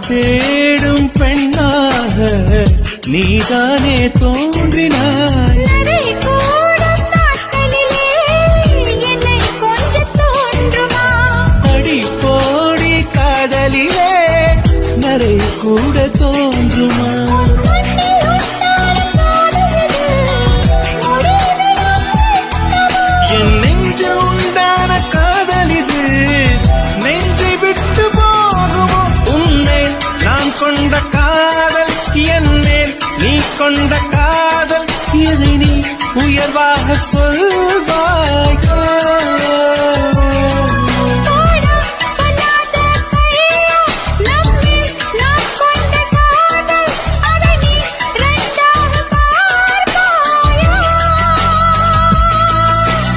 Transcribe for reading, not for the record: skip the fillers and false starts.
தேடும் பெண்ணாக நீதானே தோன்றினாய். அடி போடி காதலிலே நரை கூட தோன்றுமா? என் நெஞ்சு உண்டான காதல் இது, நெஞ்சை விட்டு போகுமோ? உன்மேல் நான் கொண்ட காதல், என் மேல் நீ கொண்ட காதல், எதை நீ உயர்வாக சொல்